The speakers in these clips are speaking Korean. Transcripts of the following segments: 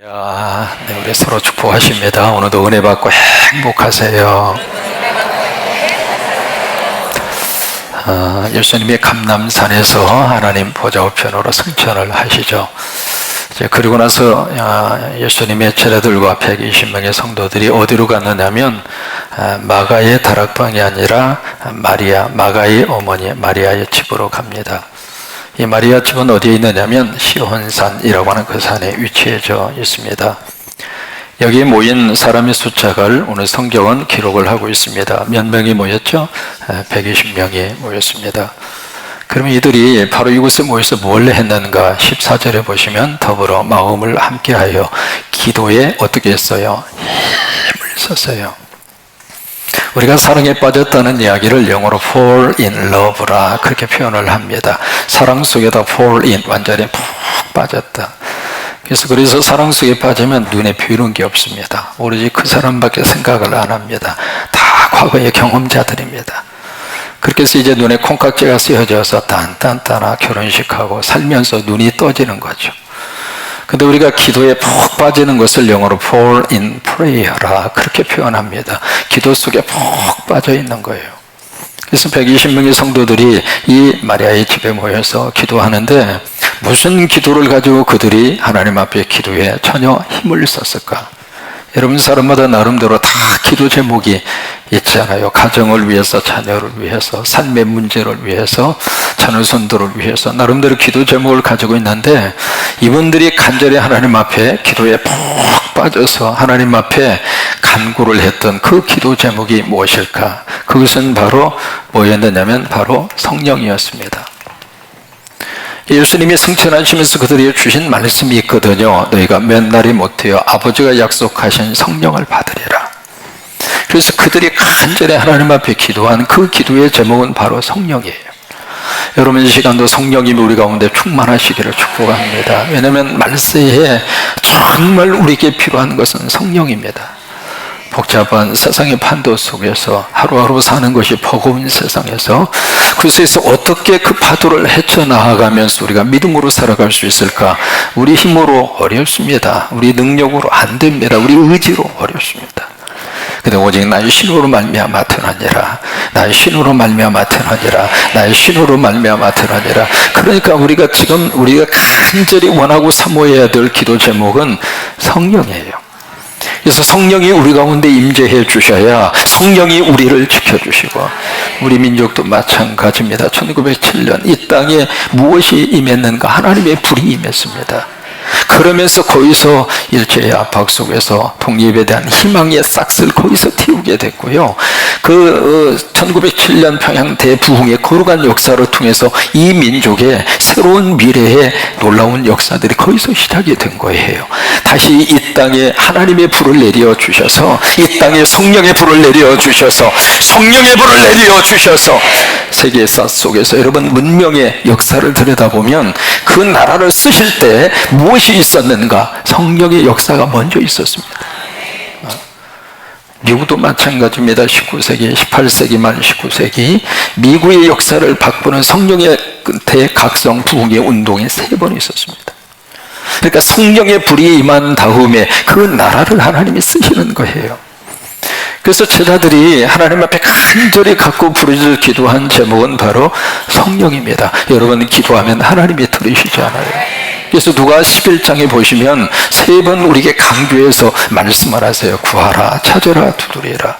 네, 우리 서로 축복하십니다. 오늘도 은혜 받고 행복하세요. 예수님이 감람산에서 하나님 보좌 우편으로 승천을 하시죠. 그리고 나서 예수님의 제자들과 120명의 성도들이 어디로 갔느냐면 마가의 다락방이 아니라 마가의 어머니 마리아의 집으로 갑니다. 이 마리아 집은 어디에 있느냐면 시온산이라고 하는 그 산에 위치해져 있습니다. 여기에 모인 사람의 숫자를 오늘 성경은 기록을 하고 있습니다. 몇 명이 모였죠? 120명이 모였습니다. 그러면 이들이 바로 이곳에 모여서 뭘 했는가? 14절에 보시면 더불어 마음을 함께하여 기도에 어떻게 했어요? 힘을 썼어요. 우리가 사랑에 빠졌다는 이야기를 영어로 fall in love라 그렇게 표현을 합니다. 사랑 속에다 fall in, 완전히 푹 빠졌다. 그래서 사랑 속에 빠지면 눈에 보이는 게 없습니다. 오로지 그 사람밖에 생각을 안 합니다. 다 과거의 경험자들입니다. 그렇게 해서 이제 눈에 콩깍지가 쓰여져서 딴딴따나 결혼식하고 살면서 눈이 떠지는 거죠. 근데 우리가 기도에 푹 빠지는 것을 영어로 fall in prayer라 그렇게 표현합니다. 기도 속에 푹 빠져 있는 거예요. 그래서 120명의 성도들이 이 마리아의 집에 모여서 기도하는데 무슨 기도를 가지고 그들이 하나님 앞에 기도에 전혀 힘을 썼을까? 여러분, 사람마다 나름대로 다 기도 제목이 있잖아요. 가정을 위해서, 자녀를 위해서, 삶의 문제를 위해서, 자녀손들을 위해서 나름대로 기도 제목을 가지고 있는데 이분들이 간절히 하나님 앞에 기도에 푹 빠져서 하나님 앞에 간구를 했던 그 기도 제목이 무엇일까? 그것은 바로 뭐였느냐면 바로 성령이었습니다. 예수님이 승천하시면서 그들에게 주신 말씀이 있거든요. 너희가 몇 날이 못해요 아버지가 약속하신 성령을 받으리라. 그래서 그들이 간절히 하나님 앞에 기도한 그 기도의 제목은 바로 성령이에요. 여러분, 이 시간도 성령님이 우리 가운데 충만하시기를 축복합니다. 왜냐하면 말세에 정말 우리에게 필요한 것은 성령입니다. 복잡한 세상의 판도 속에서 하루하루 사는 것이 버거운 세상에서 그래서 어떻게 그 파도를 헤쳐나가면서 우리가 믿음으로 살아갈 수 있을까? 우리 힘으로 어렵습니다. 우리 능력으로 안 됩니다. 우리 의지로 어렵습니다. 근데 오직 나의 신으로 말미암아 드러나니라. 나의 신으로 말미암아 드러나니라. 나의 신으로 말미암아 드러나니라. 그러니까 우리가 간절히 원하고 사모해야 될 기도 제목은 성령이에요. 그래서 성령이 우리 가운데 임재해 주셔야 성령이 우리를 지켜주시고, 우리 민족도 마찬가지입니다. 1907년 이 땅에 무엇이 임했는가? 하나님의 불이 임했습니다. 그러면서 거기서 일제의 압박 속에서 독립에 대한 희망의 싹을 거기서 틔우게 됐고요. 1907년 평양 대부흥의 거룩한 역사를 통해서 이 민족의 새로운 미래의 놀라운 역사들이 거기서 시작이 된 거예요. 다시 이 땅에 하나님의 불을 내려 주셔서, 이 땅에 성령의 불을 내려 주셔서, 성령의 불을 내려 주셔서 세계사 속에서 여러분 문명의 역사를 들여다보면 그 나라를 쓰실 때 무엇이 있었는가? 성령의 역사가 먼저 있었습니다. 미국도 마찬가지입니다. 19세기, 18세기 말 19세기 미국의 역사를 바꾸는 성령의 대각성 부흥의 운동이 3번 있었습니다. 그러니까 성령의 불이 임한 다음에 그 나라를 하나님이 쓰시는 거예요. 그래서 제자들이 하나님 앞에 간절히 갖고 부르짖어 기도한 제목은 바로 성령입니다. 여러분, 기도하면 하나님이 들으시지 않아요? 그래서 누가 11장에 보시면 3번 우리에게 강조해서 말씀을 하세요. 구하라, 찾으라, 두드리라.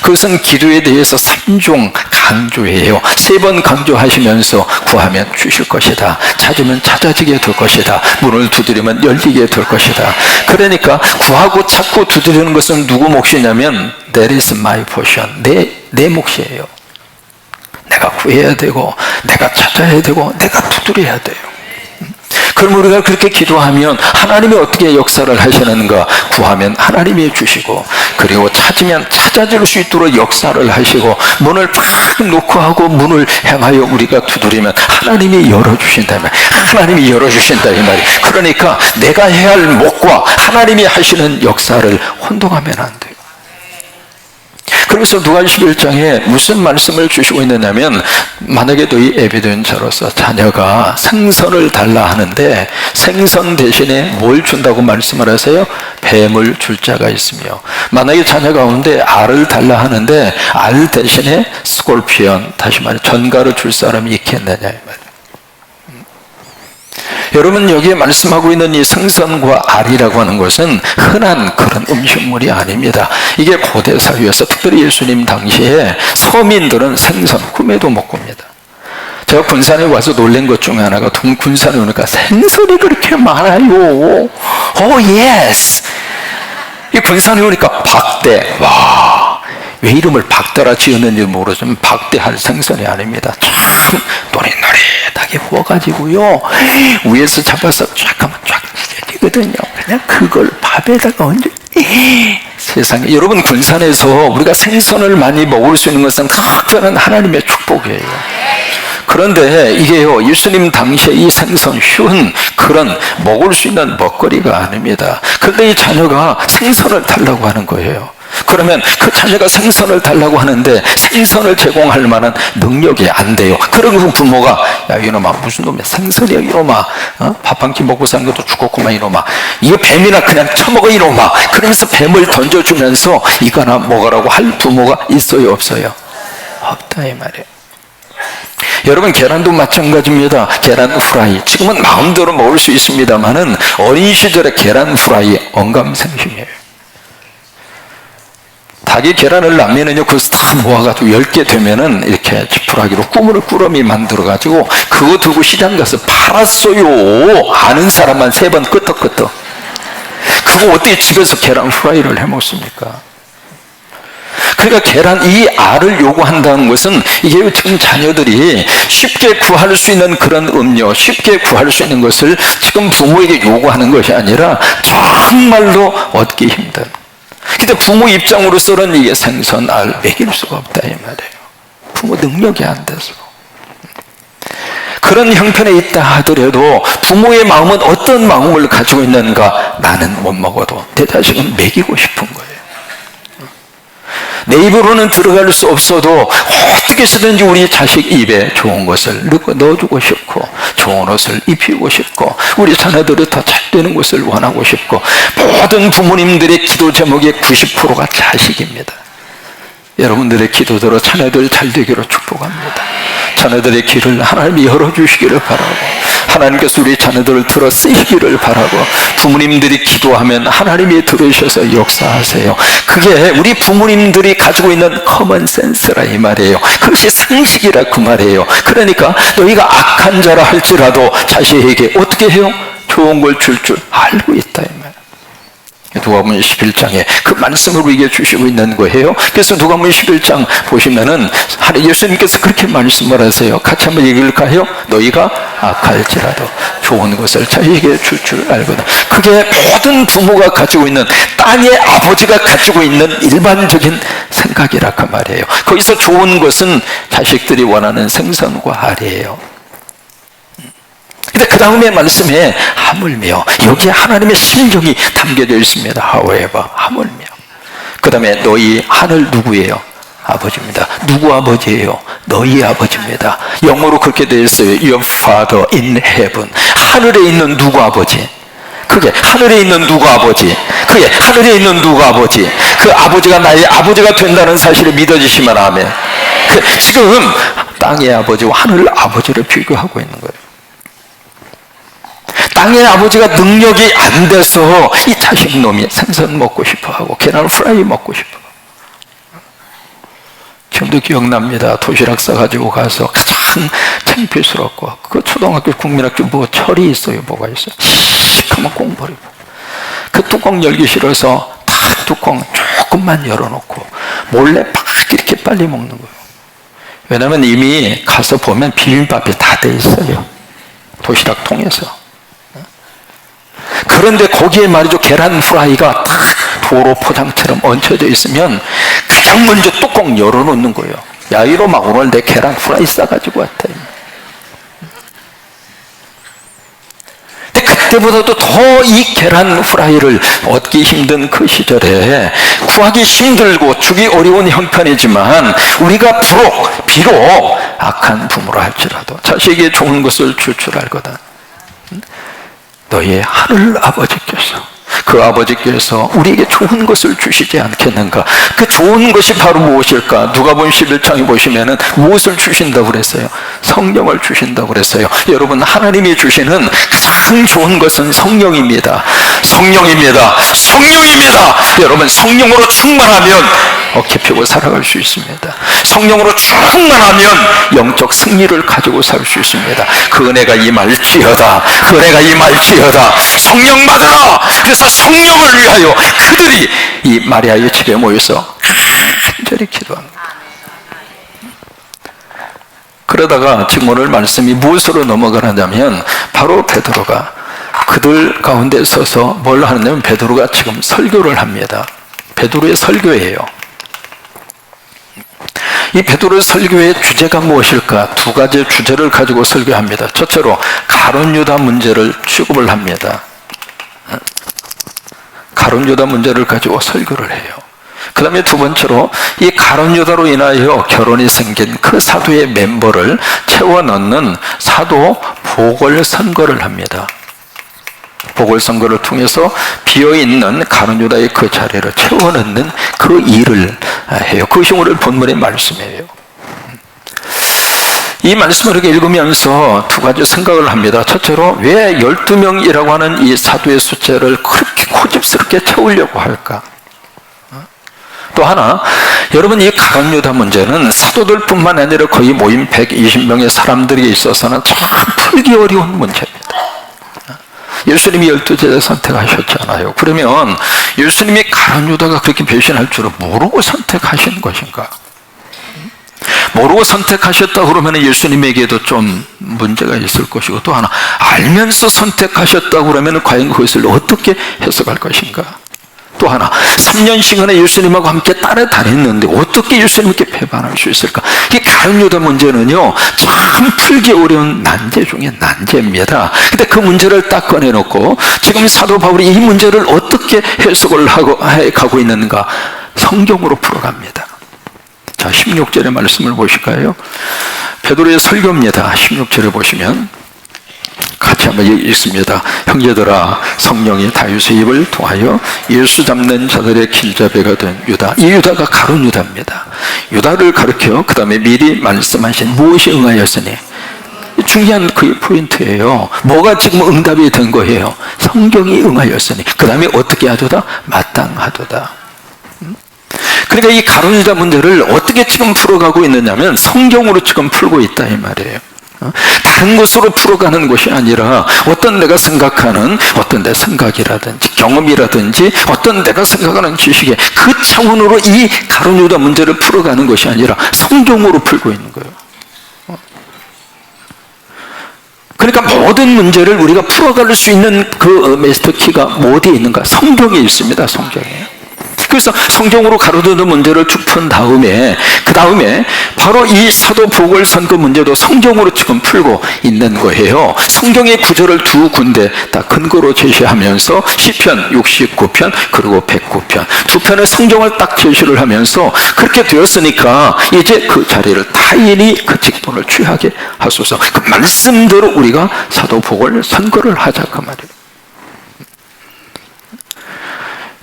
그것은 기도에 대해서 3종 강조해요. 3번 강조하시면서 구하면 주실 것이다, 찾으면 찾아지게 될 것이다, 문을 두드리면 열리게 될 것이다. 그러니까 구하고 찾고 두드리는 것은 누구 몫이냐면 That is my portion. 내 몫이에요. 내가 구해야 되고, 내가 찾아야 되고, 내가 두드려야 돼요. 그럼 우리가 그렇게 기도하면 하나님이 어떻게 역사를 하시는가? 구하면 하나님이 주시고, 그리고 찾으면 찾아질 수 있도록 역사를 하시고, 문을 팍 놓고 하고 문을 향하여 우리가 두드리면 하나님이 열어주신다 이 말. 하나님이 열어주신다 이 말이. 그러니까 내가 해야 할 몫과 하나님이 하시는 역사를 혼동하면 안 돼요. 그래서 누가 11장에 무슨 말씀을 주시고 있느냐면, 만약에 너희 에비덴처로서 자녀가 생선을 달라 하는데 생선 대신에 뭘 준다고 말씀을 하세요? 뱀을 줄 자가 있으며, 만약에 자녀 가운데 알을 달라 하는데 알 대신에 스콜피언, 다시 말해 전갈을 줄 사람이 있겠느냐 이 말이에요. 여러분, 여기에 말씀하고 있는 이 생선과 알이라고 하는 것은 흔한 그런 음식물이 아닙니다. 이게 고대 사회에서, 특별히 예수님 당시에 서민들은 생선 꿈에도 못 꿉니다. 제가 군산에 와서 놀란 것 중에 하나가, 군산에 오니까 생선이 그렇게 많아요. 예스. 이 군산에 오니까 박대, 와, 왜 이름을 박대라 지었는지 모르지만 박대할 생선이 아닙니다. 참 노릇노릇하게 구워가지고요, 위에서 잡아서 쫙 하면 쫙 찢어지거든요. 그냥 그걸 밥에다가 얹어. 세상에, 여러분, 군산에서 우리가 생선을 많이 먹을 수 있는 것은 특별한 하나님의 축복이에요. 그런데 이게요, 예수님 당시에 이 생선, 쉬운 그런 먹을 수 있는 먹거리가 아닙니다. 그런데 이 자녀가 생선을 달라고 하는 거예요. 그러면 그 자녀가 생선을 달라고 하는데 생선을 제공할 만한 능력이 안 돼요. 그러면 그 부모가, 야 이놈아, 무슨 놈이야, 생선이야 이놈아, 밥 한 끼 먹고 사는 것도 죽었구만 이놈아, 이거 뱀이나 그냥 처먹어 이놈아. 그러면서 뱀을 던져주면서 이거나 먹으라고 할 부모가 있어요, 없어요? 없다 이 말이에요. 여러분, 계란도 마찬가지입니다. 계란 후라이, 지금은 마음대로 먹을 수 있습니다만은 어린 시절에 계란 후라이 언감생심이에요. 닭이 계란을 낳으면은요, 그것을 다 모아가지고 10개 되면은 이렇게 지푸라기로 꾸러미 만들어가지고 그거 들고 시장 가서 팔았어요. 아는 사람만 3번 끄떡끄떡. 그거 어떻게 집에서 계란 후라이를 해 먹습니까? 그러니까 계란, 이 알을 요구한다는 것은, 이게 지금 자녀들이 쉽게 구할 수 있는 그런 음료, 쉽게 구할 수 있는 것을 지금 부모에게 요구하는 것이 아니라 정말로 얻기 힘든. 근데 부모 입장으로서는 이게 생선, 알 먹일 수가 없다 이 말이에요. 부모 능력이 안 돼서. 그런 형편에 있다 하더라도 부모의 마음은 어떤 마음을 가지고 있는가? 나는 못 먹어도 내 자식은 먹이고 싶은 거예요. 내 입으로는 들어갈 수 없어도 어떻게 해서든지 우리 자식 입에 좋은 것을 넣어주고 싶고, 좋은 옷을 입히고 싶고, 우리 자녀들이 더 잘 되는 것을 원하고 싶고. 모든 부모님들의 기도 제목의 90%가 자식입니다. 여러분들의 기도대로 자녀들 잘 되기로 축복합니다. 자녀들의 길을 하나님이 열어주시기를 바라고, 하나님께서 우리 자녀들을 들어 쓰시기를 바라고, 부모님들이 기도하면 하나님이 들으셔서 역사하세요. 그게 우리 부모님들이 가지고 있는 커먼 센스라 이 말이에요. 그것이 상식이라 그 말이에요. 그러니까 너희가 악한 자라 할지라도 자식에게 어떻게 해요? 좋은 걸 줄 알고 있다 이 말이에요. 누가복음 11장에 그 말씀을 우리에게 주시고 있는 거예요. 그래서 누가복음 11장 보시면은 예수님께서 그렇게 말씀을 하세요. 같이 한번 읽을까요? 너희가 악할지라도 좋은 것을 자식에게 줄 알거든. 그게 모든 부모가 가지고 있는, 땅의 아버지가 가지고 있는 일반적인 생각이라 그 말이에요. 거기서 좋은 것은 자식들이 원하는 생선과 알이에요. 근데 그 다음에 말씀에 하물며, 여기에 하나님의 심정이 담겨져 있습니다. however, 하물며. 그 다음에 너희 하늘 누구예요? 아버지입니다. 누구 아버지예요? 너희 아버지입니다. 영어로 그렇게 되어 있어요. Your Father in heaven. 하늘에 있는 누구 아버지? 그게 하늘에 있는 누구 아버지? 그게 하늘에 있는 누구 아버지? 그 아버지가 나의 아버지가 된다는 사실을 믿어주시면 아멘. 지금 땅의 아버지와 하늘 아버지를 비교하고 있는 거예요. 땅의 아버지가 능력이 안 돼서 이 자식 놈이 생선 먹고 싶어 하고 계란 프라이 먹고 싶어. 지금도 기억납니다. 도시락 싸가지고 가서 가장 창피스럽고, 그 초등학교 국민학교 뭐 철이 있어요. 뭐가 있어요? 시커먼 꽁버리고, 그 뚜껑 열기 싫어서 다 뚜껑 조금만 열어놓고 몰래 막 이렇게 빨리 먹는 거예요. 왜냐하면 이미 가서 보면 비빔밥이 다 돼 있어요. 도시락 통에서. 그런데 거기에 말이죠, 계란 프라이가 딱 도로 포장처럼 얹혀져 있으면 가장 먼저 뚜껑 열어놓는 거예요. 야 이놈아, 오늘 내 계란 프라이 싸가지고 왔다. 근데 그 때보다도 더 이 계란 후라이를 얻기 힘든 그 시절에 구하기 힘들고 주기 어려운 형편이지만 우리가 비록 악한 부모라 할지라도 자식에게 좋은 것을 줄 줄 알거든. 너희 하늘 아버지께서, 그 아버지께서 우리에게 좋은 것을 주시지 않겠는가? 그 좋은 것이 바로 무엇일까? 누가복음 11장에 보시면은 무엇을 주신다고 그랬어요? 성령을 주신다고 그랬어요. 여러분, 하나님이 주시는 가장 좋은 것은 성령입니다. 성령입니다. 성령입니다. 여러분, 성령으로 충만하면 어깨 펴고 살아갈 수 있습니다. 성령으로 충만하면 영적 승리를 가지고 살 수 있습니다. 그 은혜가 임할지어다. 그 은혜가 임할지어다. 성령 받아라. 그래서 성령을 위하여 그들이 이 마리아의 집에 모여서 간절히 기도합니다. 그러다가 지금 오늘 말씀이 무엇으로 넘어가느냐면 바로 베드로가 그들 가운데 서서 뭘 하느냐면 베드로가 지금 설교를 합니다. 베드로의 설교예요. 이 베드로의 설교의 주제가 무엇일까? 두 가지 주제를 가지고 설교합니다. 첫째로 가룟 유다 문제를 취급을 합니다. 가룟 유다 문제를 가지고 설교를 해요. 그 다음에 두 번째로 이 가룟 유다로 인하여 결혼이 생긴 그 사도의 멤버를 채워 넣는 사도 보궐선거를 합니다. 보궐선거를 통해서 비어있는 가룟 유다의 그 자리를 채워 넣는 그 일을 해요. 그것이 오늘 본문의 말씀이에요. 이 말씀을 이렇게 읽으면서 두 가지 생각을 합니다. 첫째로 왜 12명이라고 하는 이 사도의 숫자를 그렇게 고집스럽게 채우려고 할까? 또 하나, 여러분, 이 가룟 유다 문제는 사도들뿐만 아니라 거의 모인 120명의 사람들에게 있어서는 참 풀기 어려운 문제입니다. 예수님이 12제자 선택하셨잖아요. 그러면 예수님이 가룟 유다가 그렇게 배신할 줄을 모르고 선택하신 것인가? 모르고 선택하셨다 그러면 예수님에게도 좀 문제가 있을 것이고, 또 하나, 알면서 선택하셨다 그러면 과연 그것을 어떻게 해석할 것인가? 또 하나, 3년씩이나 예수님하고 함께 따라다녔는데 어떻게 예수님께 배반할 수 있을까? 이 가룟 유다 문제는요, 참 풀기 어려운 난제 중에 난제입니다. 근데 그 문제를 딱 꺼내놓고 지금 사도 바울이 이 문제를 어떻게 해석을 가고 있는가? 성경으로 풀어갑니다. 자, 16절의 말씀을 보실까요? 베드로의 설교입니다. 16절을 보시면 같이 한번 읽습니다. 형제들아, 성령이 다윗의 입을 통하여 예수 잡는 자들의 길잡이가 된 유다. 이 유다가 가룟 유다입니다. 유다를 가르쳐 그 다음에 미리 말씀하신 무엇이 응하였으니, 중요한 그 포인트예요. 뭐가 지금 응답이 된 거예요? 성경이 응하였으니, 그 다음에 어떻게 하도다? 마땅하도다. 그러니까 이 가룟 유다 문제를 어떻게 지금 풀어가고 있느냐면 성경으로 지금 풀고 있다 이 말이에요. 다른 것으로 풀어가는 것이 아니라 어떤 내가 생각하는 어떤 내 생각이라든지 경험이라든지 어떤 내가 생각하는 지식의 그 차원으로 이 가룟 유다 문제를 풀어가는 것이 아니라 성경으로 풀고 있는 거예요. 그러니까 모든 문제를 우리가 풀어갈 수 있는 그 마스터 키가 어디에 있는가? 성경에 있습니다. 성경에. 그래서 성경으로 가로두는 문제를 쭉 푼 다음에 그 다음에 바로 이 사도 보궐선거 문제도 성경으로 지금 풀고 있는 거예요. 성경의 구절을 두 군데 다 근거로 제시하면서 시편 69편 그리고 109편 두 편의 성경을 딱 제시를 하면서 그렇게 되었으니까 이제 그 자리를 타인이 그 직분을 취하게 하소서. 그 말씀대로 우리가 사도 보궐선거를 하자 그 말이에요.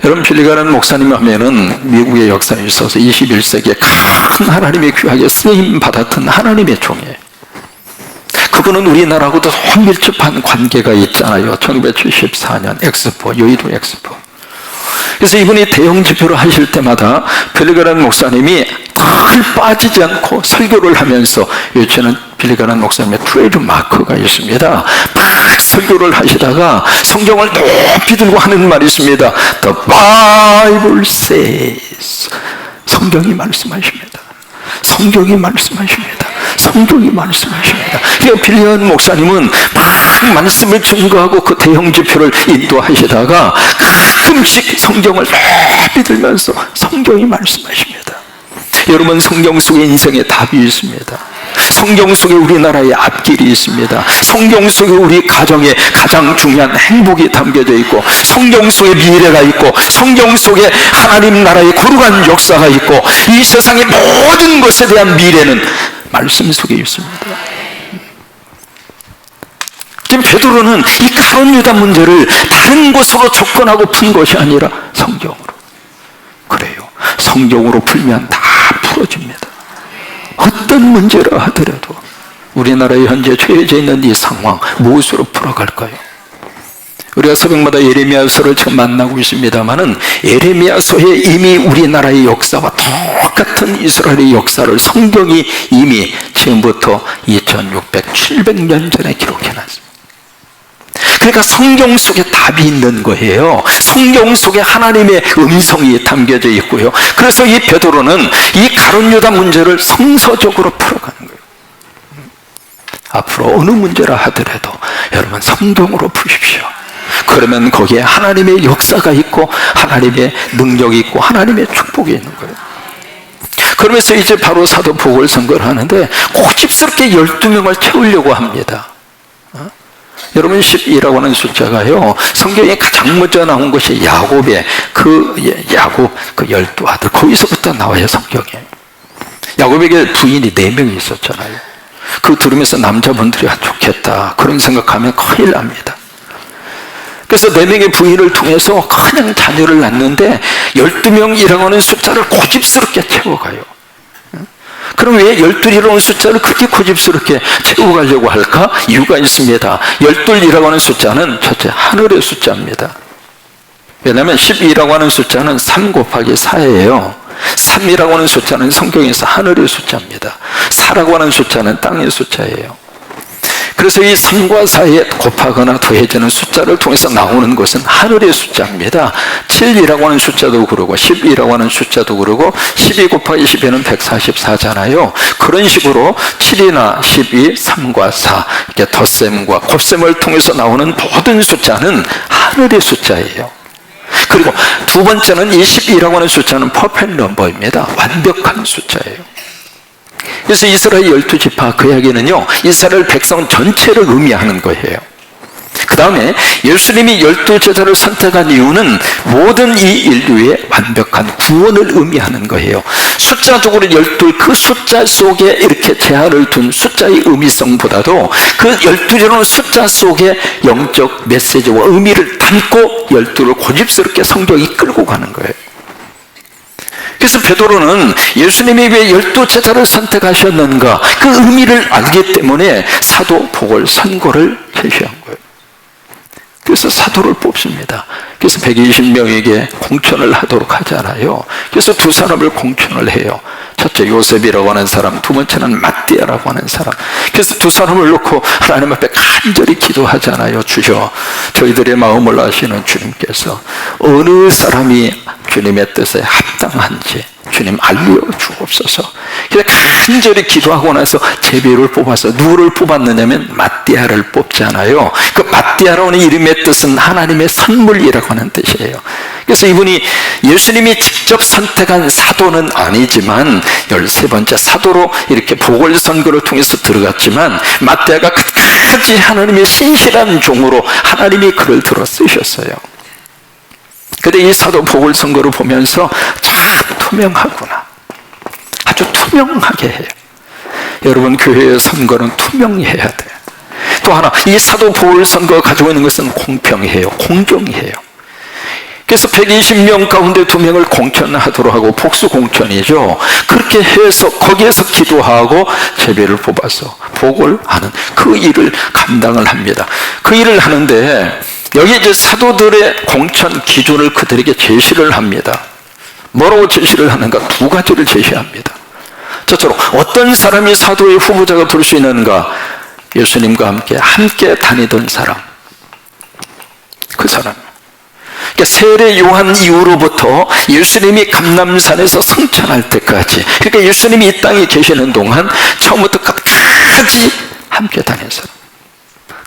여러분, 빌리가란 목사님 하면은 미국의 역사에 있어서 21세기에 큰 하나님의 귀하게 쓰임 받았던 하나님의 종이에요. 그분은 우리나라하고도 밀접한 관계가 있잖아요. 1974년 엑스포, 여의도 엑스포. 그래서 이분이 대형 집회를 하실 때마다 빌리가란 목사님이 늘 빠지지 않고 설교를 하면서 요즘에는 빌리가란 목사님의 트레이드 마크가 있습니다. 설교를 하시다가 성경을 높이 들고 하는 말이 있습니다. The Bible says. 성경이 말씀하십니다. 성경이 말씀하십니다. 성경이 말씀하십니다. 그러니까 빌리가란 목사님은 막 말씀을 증거하고 그 대형 집회를 인도하시다가 가끔씩 성경을 높이 들면서 성경이 말씀하십니다. 여러분, 성경 속에 인생의 답이 있습니다. 성경 속에 우리나라의 앞길이 있습니다. 성경 속에 우리 가정에 가장 중요한 행복이 담겨져 있고, 성경 속에 미래가 있고, 성경 속에 하나님 나라의 거룩한 역사가 있고, 이 세상의 모든 것에 대한 미래는 말씀 속에 있습니다. 지금 베드로는 이 가룟 유다 문제를 다른 것으로 접근하고 푼 것이 아니라 성경으로. 그래요. 성경으로 풀면 다 풀어집니다. 어떤 문제라 하더라도 우리나라에 현재 처해져 있는 이 상황 무엇으로 풀어갈까요? 우리가 새벽마다 예레미야서를 지금 만나고 있습니다마는 예레미야서에 이미 우리나라의 역사와 똑같은 이스라엘의 역사를 성경이 이미 지금부터 2600-700년 전에 기록해놨습니다. 그러니까 성경 속에 답이 있는 거예요. 성경 속에 하나님의 음성이 담겨져 있고요. 그래서 이 베드로는 이 가룟 유다 문제를 성서적으로 풀어가는 거예요. 앞으로 어느 문제라 하더라도 여러분 성경으로 푸십시오. 그러면 거기에 하나님의 역사가 있고 하나님의 능력이 있고 하나님의 축복이 있는 거예요. 그러면서 이제 바로 사도 보궐선거를 하는데 고집스럽게 12명을 채우려고 합니다. 여러분 12라고 하는 숫자가요, 성경에 가장 먼저 나온 것이 야곱의 야곱 12아들, 거기서부터 나와요. 성경에 야곱에게 부인이 4명이 있었잖아요. 그거 들으면서 남자분들이 좋겠다 그런 생각하면 큰일 납니다. 그래서 4명의 부인을 통해서 그냥 자녀를 낳는데 12명이라고 하는 숫자를 고집스럽게 채워가요. 그럼 왜 12이라는 숫자를 그렇게 고집스럽게 채워가려고 할까? 이유가 있습니다. 12이라고 하는 숫자는 첫째 하늘의 숫자입니다. 왜냐하면 12라고 하는 숫자는 3 곱하기 4예요 3이라고 하는 숫자는 성경에서 하늘의 숫자입니다. 4라고 하는 숫자는 땅의 숫자예요. 그래서 이 3과 4에 곱하거나 더해지는 숫자를 통해서 나오는 것은 하늘의 숫자입니다. 7이라고 하는 숫자도 그러고 12라고 하는 숫자도 그러고 12 곱하기 12는 144잖아요. 그런 식으로 7이나 12, 3과 4 이렇게 덧셈과 곱셈을 통해서 나오는 모든 숫자는 하늘의 숫자예요. 그리고 두 번째는 이 12라고 하는 숫자는 퍼펙트 넘버입니다. 완벽한 숫자예요. 그래서 이스라엘 12지파 그 이야기는요, 이스라엘 백성 전체를 의미하는 거예요. 그 다음에 예수님이 12제자를 선택한 이유는 모든 이 인류의 완벽한 구원을 의미하는 거예요. 숫자적으로 12, 그 숫자 속에 이렇게 제한을 둔 숫자의 의미성보다도 그 12라는 숫자 속에 영적 메시지와 의미를 담고 12를 고집스럽게 성경이 끌고 가는 거예요. 그래서 베드로는 예수님이 왜 12제자를 선택하셨는가 그 의미를 알기 때문에 사도 보궐선거를 제시한 거예요. 그래서 사도를 뽑습니다. 그래서 120명에게 공천을 하도록 하잖아요. 그래서 두 사람을 공천을 해요. 첫째 요셉이라고 하는 사람, 두 번째는 마띠아라고 하는 사람. 그래서 두 사람을 놓고 하나님 앞에 간절히 기도하잖아요. 주여, 저희들의 마음을 아시는 주님께서 어느 사람이 주님의 뜻에 합당한지 주님 알려 주옵소서. 그래서 간절히 기도하고 나서 제비를 뽑아서 누구를 뽑았느냐면 마띠아를 뽑잖아요. 그 마띠아라는 이름의 뜻은 하나님의 선물이라고 하는 뜻이에요. 그래서 이분이 예수님이 직접 선택한 사도는 아니지만 13번째 사도로 이렇게 보궐선거를 통해서 들어갔지만 마띠아가 끝까지 하나님의 신실한 종으로 하나님이 그를 들어 쓰셨어요. 근데 이 사도 보궐선거를 보면서 참 투명하구나, 아주 투명하게 해요. 여러분, 교회의 선거는 투명해야 돼요. 또 하나, 이 사도 보궐선거가 가지고 있는 것은 공평해요. 공정해요. 그래서 120명 가운데 2명을 공천하도록 하고, 복수 공천이죠. 그렇게 해서 거기에서 기도하고 제비를 뽑아서 보궐하는 그 일을 감당을 합니다. 그 일을 하는데 여기 이제 사도들의 공천 기준을 그들에게 제시를 합니다. 뭐라고 제시를 하는가? 2가지를 제시합니다. 저처럼 어떤 사람이 사도의 후보자가 될 수 있는가? 예수님과 함께 다니던 사람, 그 사람. 그러니까 세례 요한 이후로부터 예수님이 감람산에서 승천할 때까지, 그러니까 예수님이 이 땅에 계시는 동안 처음부터 끝까지 함께 다닌 사람,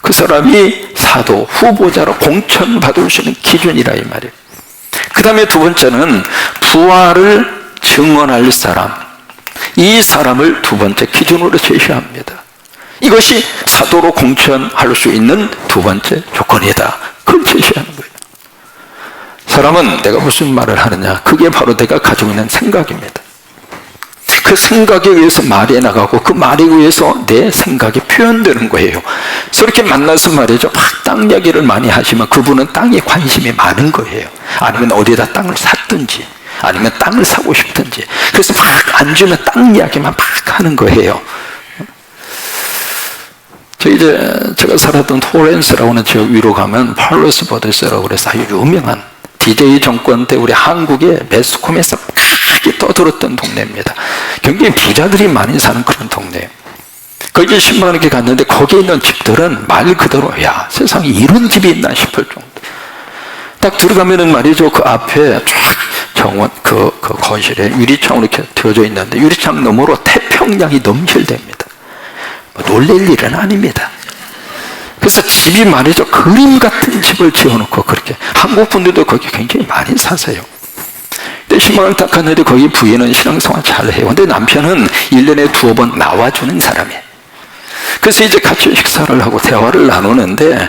그 사람이 사도 후보자로 공천받을 수 있는 기준이라 이 말이에요. 그 다음에 두 번째는 부활을 증언할 사람. 이 사람을 두 번째 기준으로 제시합니다. 이것이 사도로 공천할 수 있는 두 번째 조건이다. 그걸 제시하는 거예요. 사람은 내가 무슨 말을 하느냐, 그게 바로 내가 가지고 있는 생각입니다. 그 생각에 의해서 말이 나가고 그 말에 의해서 내 생각이 표현되는 거예요. 그래서 이렇게 만나서 말이죠, 막 땅 이야기를 많이 하시면 그분은 땅에 관심이 많은 거예요. 아니면 어디에다 땅을 샀든지 아니면 땅을 사고 싶든지. 그래서 막 앉으면 땅 이야기만 막 하는 거예요. 제가 살았던 토렌스라고 하는 지역 위로 가면 팔로스 버데스라고 그래서 아주 유명한 DJ 정권 때 우리 한국의 매스컴에서 크게 떠들었던 동네입니다. 굉장히 부자들이 많이 사는 그런 동네예요. 거기 신방을 이렇게 갔는데 거기에 있는 집들은 말 그대로 야, 세상에 이런 집이 있나 싶을 정도. 딱 들어가면은 말이죠, 그 앞에 쫙 정원 그 거실에 유리창으로 이렇게 되어져 있는데 유리창 너머로 태평양이 넘실댑니다. 뭐 놀랄 일은 아닙니다. 그래서 집이 말이죠, 그림 같은 집을 지어놓고 그렇게. 한국 분들도 거기 굉장히 많이 사세요. 근데 신방을 딱 갔는데 거기 부인은 신앙생활 잘해요. 근데 남편은 1년에 2번 나와주는 사람이에요. 그래서 이제 같이 식사를 하고 대화를 나누는데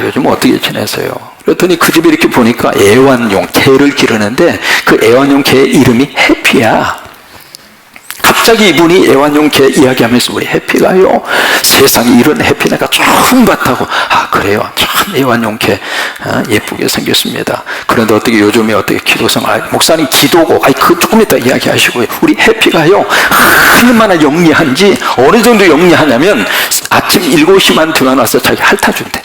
요즘 어떻게 지내세요? 그랬더니 그 집에 이렇게 보니까 애완용 개를 기르는데 그 애완용 개 이름이 해피야. 갑자기 이분이 애완용 개 이야기하면서 우리 해피가요, 세상에 이런 해피 내가 처음 봤다고. 그래요, 참 애완용 개 예쁘게 생겼습니다. 그런데 어떻게 요즘에 어떻게 기도성, 목사님 기도고, 그 조금 이따 이야기하시고요. 우리 해피가요 얼마나 영리한지, 어느 정도 영리하냐면 아침 7시만 되면 와서 자기 핥아준대.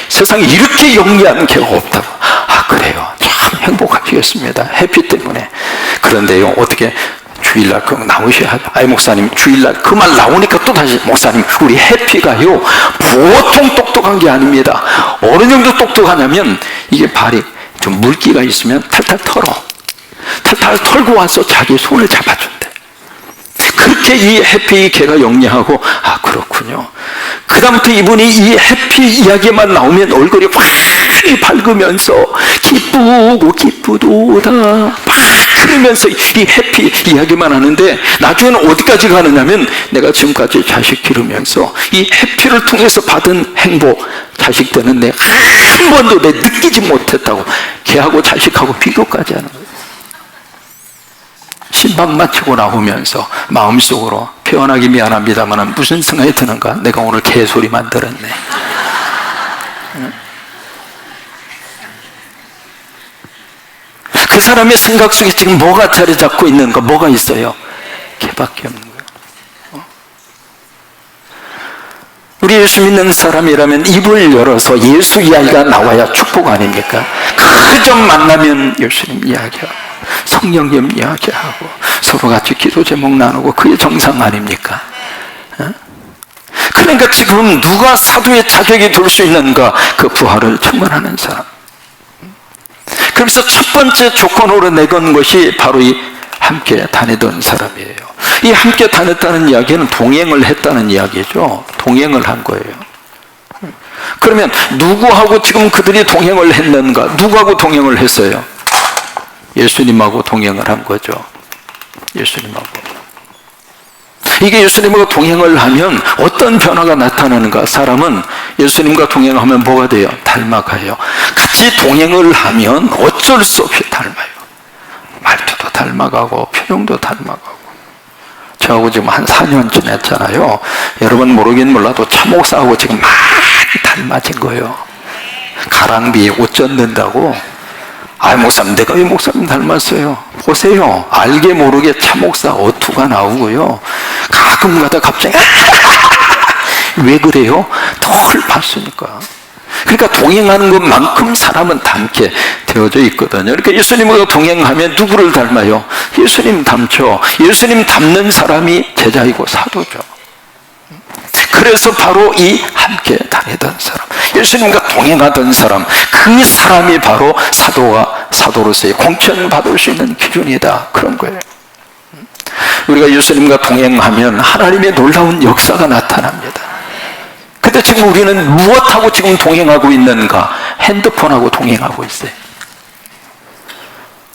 세상에 이렇게 영리한 개가 없다고. 그래요, 참 행복하시겠습니다, 해피 때문에. 그런데요, 어떻게 주일날 그 나오셔야 하죠. 목사님 주일날 그 말 나오니까 또 다시, 목사님 우리 해피가요 보통 똑똑한 게 아닙니다. 어느 정도 똑똑하냐면 이게 발이 좀 물기가 있으면 탈탈 털고 와서 자기 손을 잡아준대. 그렇게 이 해피 개가 영리하고. 그렇군요. 그 다음부터 이분이 이 해피 이야기만 나오면 얼굴이 확 밝으면서 기쁘고 기쁘도다 막 그러면서 이 해피 이야기만 하는데, 나중에는 어디까지 가느냐면 내가 지금까지 자식 기르면서 이 해피를 통해서 받은 행복, 자식 때는 내가 한 번도 느끼지 못했다고 걔하고 자식하고 비교까지 하는 거예요. 신방 마치고 나오면서 마음속으로, 표현하기 미안합니다만 무슨 생각이 드는가, 내가 오늘 개소리만 들었네. 그 사람의 생각 속에 지금 뭐가 자리 잡고 있는가, 뭐가 있어요? 걔밖에 없는 거예요. 우리 예수 믿는 사람이라면 입을 열어서 예수 이야기가 나와야 축복 아닙니까? 그 점 만나면 예수님 이야기하고 성령님 이야기하고 서로 같이 기도 제목 나누고, 그게 정상 아닙니까? 그러니까 지금 누가 사도의 자격이 될 수 있는가? 그 부활을 청문하는 사람. 그래서 첫 번째 조건으로 내건 것이 바로 이 함께 다니던 사람이에요. 이 함께 다녔다는 이야기는 동행을 했다는 이야기죠. 동행을 한 거예요. 그러면 누구하고 지금 그들이 동행을 했는가? 누구하고 동행을 했어요? 예수님하고 동행을 한 거죠. 예수님하고. 이게 예수님하고 동행을 하면 어떤 변화가 나타나는가? 사람은 예수님과 동행하면 뭐가 돼요? 닮아가요. 같이 동행을 하면 어쩔 수 없이 닮아요. 말투도 닮아가고 표정도 닮아가고. 저하고 지금 한 4년 지냈잖아요. 여러분 모르긴 몰라도 차 목사하고 지금 많이 닮아진 거예요. 가랑비에 옷 젖는다고. 목사님, 내가 왜 목사님 닮았어요? 보세요. 알게 모르게 차 목사 어투가 나오고요. 가끔 가다 갑자기 왜 그래요? 덜 봤으니까. 그러니까 동행하는 것만큼 사람은 닮게 되어져 있거든요. 그러니까 예수님과 동행하면 누구를 닮아요? 예수님 닮죠. 예수님 닮는 사람이 제자이고 사도죠. 그래서 바로 이 함께 다니던 사람, 예수님과 동행하던 사람, 그 사람이 바로 사도로서의 공천받을 수 있는 기준이다, 그런 거예요. 우리가 예수님과 동행하면 하나님의 놀라운 역사가 나타납니다. 근데 지금 우리는 무엇하고 지금 동행하고 있는가? 핸드폰하고 동행하고 있어요.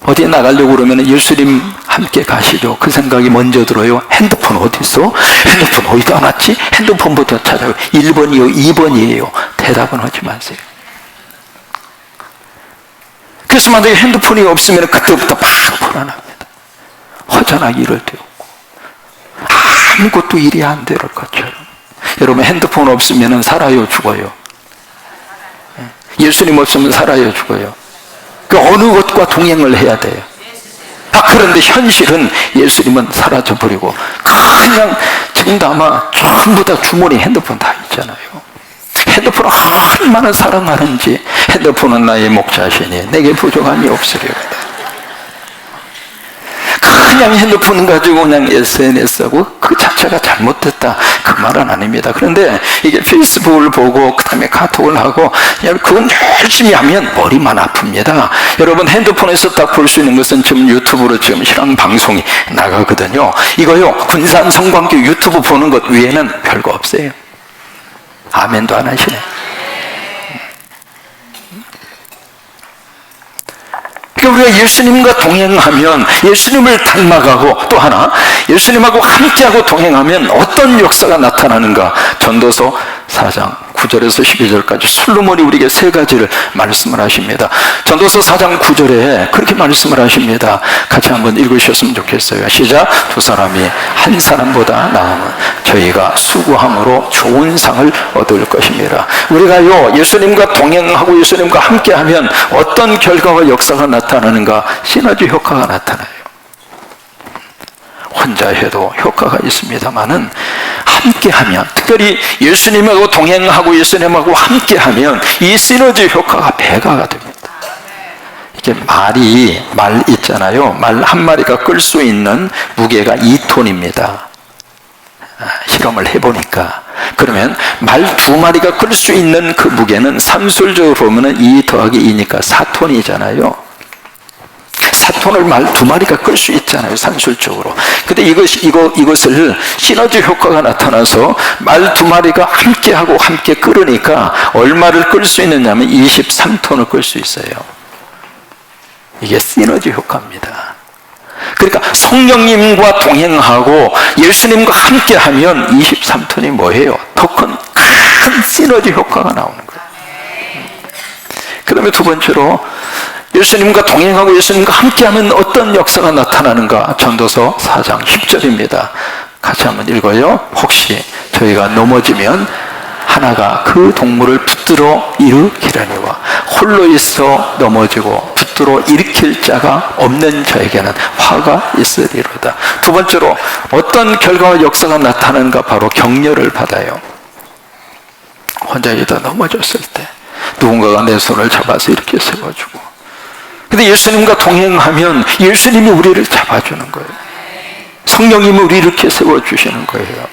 어디에 나가려고 그러면 예수님 함께 가시죠. 그 생각이 먼저 들어요. 핸드폰 어디 있어? 핸드폰 어디다 놨지? 핸드폰부터 찾아요. 1번이요, 2번이에요. 대답은 하지 마세요. 그래서 만약에 핸드폰이 없으면 그때부터 막 불안합니다. 허전하게 이럴 때 없고 아무것도 일이 안 될 것처럼. 여러분, 핸드폰 없으면 살아요, 죽어요? 예수님 없으면 살아요, 죽어요? 그 어느 것과 동행을 해야 돼요. 그런데 현실은 예수님은 사라져버리고 그냥 지금도 아마 전부 다 주머니 핸드폰 다 있잖아요. 핸드폰을 얼마나 사랑하는지. 핸드폰은 나의 목자시니 내게 부족함이 없으리로다. 그냥 핸드폰 가지고 그냥 SNS하고 그 자체가 잘못됐다, 그 말은 아닙니다. 그런데 이게 페이스북을 보고 그 다음에 카톡을 하고 그건 열심히 하면 머리만 아픕니다. 여러분, 핸드폰에서 딱 볼 수 있는 것은 지금 유튜브로 지금 실황 방송이 나가거든요. 이거요, 군산 성광교 유튜브 보는 것 외에는 별거 없어요. 아멘도 안 하시네. 그러니까 우리가 예수님과 동행하면, 예수님을 닮아가고, 또 하나 예수님하고 함께하고 동행하면 어떤 역사가 나타나는가. 전도서 4장 9절에서 12절까지 솔로몬이 우리에게 세 가지를 말씀을 하십니다. 전도서 4장 9절에 그렇게 말씀을 하십니다. 같이 한번 읽으셨으면 좋겠어요. 시작. 두 사람이 한 사람보다 나으면 저희가 수고함으로 좋은 상을 얻을 것입니다. 우리가요, 예수님과 동행하고 예수님과 함께하면 어떤 결과와 역사가 나타나는가. 시너지 효과가 나타나요. 혼자 해도 효과가 있습니다만은 함께하면, 특별히 예수님하고 동행하고 예수님하고 함께하면 이 시너지 효과가 배가가 됩니다. 이게 말 있잖아요. 말 한 마리가 끌 수 있는 무게가 2톤입니다. 실험을 해보니까. 그러면 말 2마리가 끌 수 있는 그 무게는 산술적으로 보면 2 더하기 2니까 4톤이잖아요. 4톤을 말 2마리가 끌 수 있잖아요, 산술적으로. 근데 이것을 시너지 효과가 나타나서 말 2마리가 함께하고 함께 끌으니까 얼마를 끌 수 있느냐면 23톤을 끌 수 있어요. 이게 시너지 효과입니다. 그러니까 성령님과 동행하고 예수님과 함께하면 23톤이 뭐예요? 더 큰 시너지 효과가 나오는 거예요. 그 다음에 두 번째로, 예수님과 동행하고 예수님과 함께하면 어떤 역사가 나타나는가. 전도서 4장 10절입니다. 같이 한번 읽어요. 혹시 저희가 넘어지면 하나가 그 동물을 붙들어 일으키려니와 홀로 있어 넘어지고 붙들어 일으킬 자가 없는 자에게는 화가 있으리로다. 두 번째로 어떤 결과와 역사가 나타나는가. 바로 격려를 받아요. 혼자 있다 넘어졌을 때 누군가가 내 손을 잡아서 이렇게 세워주고. 근데 예수님과 동행하면 예수님이 우리를 잡아주는 거예요. 성령님이 우리를 이렇게 세워주시는 거예요.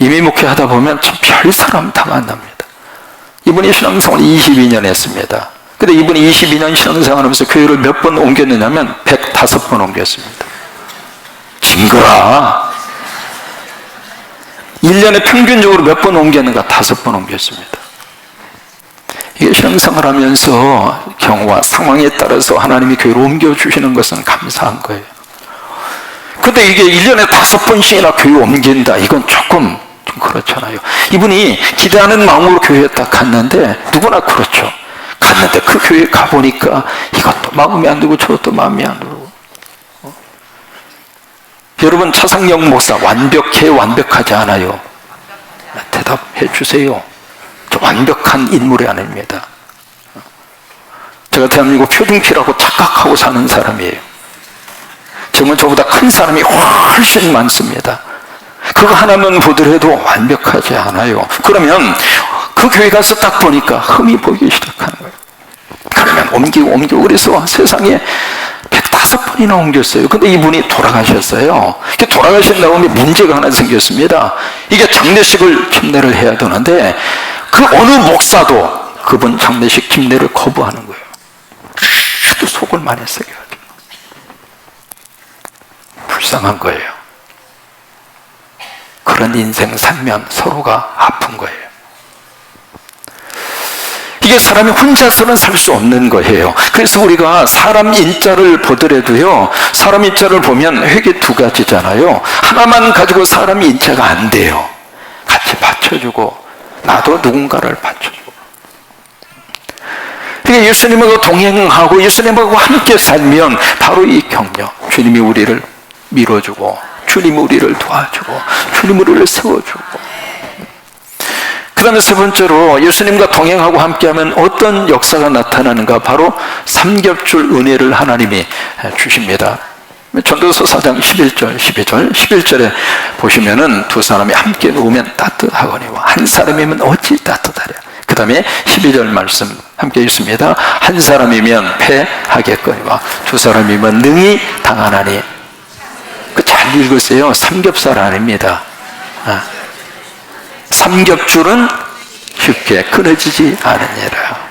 이미 목회하다 보면 참 별 사람 다 만납니다. 이분이 신앙생활 22년 했습니다. 근데 이분이 22년 신앙생활 하면서 교회를 몇 번 옮겼느냐면 105번 옮겼습니다. 징그라. 1년에 평균적으로 몇 번 옮겼는가? 5번 옮겼습니다. 이게 신앙생활 하면서 경우와 상황에 따라서 하나님이 교회로 옮겨주시는 것은 감사한 거예요. 근데 이게 1년에 5번씩이나 교회 옮긴다. 이건 조금 좀 그렇잖아요. 이분이 기대하는 마음으로 교회에 딱 갔는데, 누구나 그렇죠. 갔는데 그 교회에 가보니까 이것도 마음에 안 들고 저것도 마음에 안 들고. 여러분, 차상영 목사 완벽해, 완벽하지 않아요? 대답해 주세요. 저 완벽한 인물이 아닙니다. 제가 대한민국 표준피라고 착각하고 사는 사람이에요. 지금은 저보다 큰 사람이 훨씬 많습니다. 그거 하나만 보더라도 완벽하지 않아요. 그러면 그 교회 가서 딱 보니까 흠이 보이기 시작하는 거예요. 그러면 옮기고 그래서 세상에 105번이나 옮겼어요. 근데 이분이 돌아가셨어요. 돌아가신 다음에 문제가 하나 생겼습니다. 이게 장례식을 침례를 해야 되는데 그 어느 목사도 그분 장례식 침례를 거부하는 거예요. 또 속을 많이 쓰게 하죠. 불쌍한 거예요. 그런 인생 살면 서로가 아픈 거예요. 이게 사람이 혼자서는 살 수 없는 거예요. 그래서 우리가 사람 인자를 보더라도요, 사람 인자를 보면 회계 두 가지잖아요. 하나만 가지고 사람 인자가 안 돼요. 같이 받쳐주고, 나도 누군가를 받쳐주고. 그러니까 예수님하고 동행하고 예수님하고 함께 살면 바로 이 격려, 주님이 우리를 밀어주고, 주님이 우리를 도와주고, 주님이 우리를 세워주고. 그 다음에 세 번째로 예수님과 동행하고 함께하면 어떤 역사가 나타나는가? 바로 삼겹줄 은혜를 하나님이 주십니다. 전도서 4장 11절, 12절, 11절에 보시면은 두 사람이 함께 누우면 따뜻하거니와 한 사람이면 어찌 따뜻하랴. 그 다음에 12절 말씀 함께 있습니다. 한 사람이면 패하겠거니와 두 사람이면 능히 당하나니. 그 잘 읽으세요. 삼겹살 아닙니다. 삼겹줄은 쉽게 끊어지지 않으니라.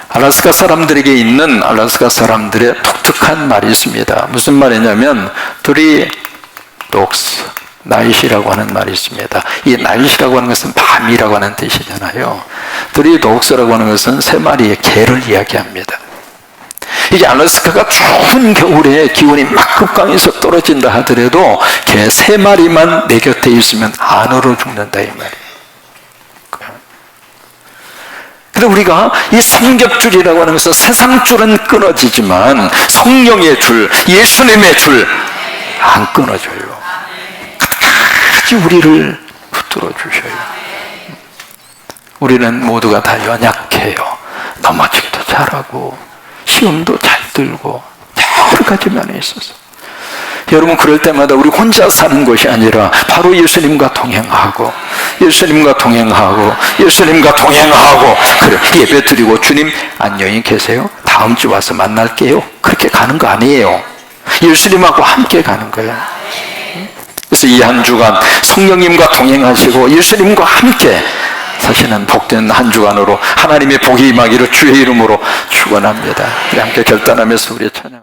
알라스카 사람들에게 있는 알라스카 사람들의 독특한 말이 있습니다. 무슨 말이냐면 드리독스, 나잇이라고 하는 말이 있습니다. 이 나잇이라고 하는 것은 밤이라고 하는 뜻이잖아요. 드리독스라고 하는 것은 세 마리의 개를 이야기합니다. 이게 알래스카가 추운 겨울에 기온이 막 급강해서 떨어진다 하더라도 개 세 마리만 내 곁에 있으면 안 얼어 죽는다 이 말이에요. 근데 우리가 이 삼겹줄이라고 하는 것은 세상 줄은 끊어지지만 성령의 줄, 예수님의 줄 안 끊어져요. 끝까지 우리를 붙들어 주셔요. 우리는 모두가 다 연약해요. 넘어지기도 잘하고 시험도 잘 들고 여러 가지 면에 있어서 여러분, 그럴 때마다 우리 혼자 사는 것이 아니라 바로 예수님과 동행하고 예수님과 동행하고 예수님과 동행하고 그래 예배 드리고 주님 안녕히 계세요, 다음 주 와서 만날게요, 그렇게 가는 거 아니에요. 예수님하고 함께 가는 거예요. 그래서 이 한 주간 성령님과 동행하시고 예수님과 함께 사실은 복된 한 주간으로 하나님의 복이 임하기를 주의 이름으로 축원합니다. 함께 결단하면서 우리 찬양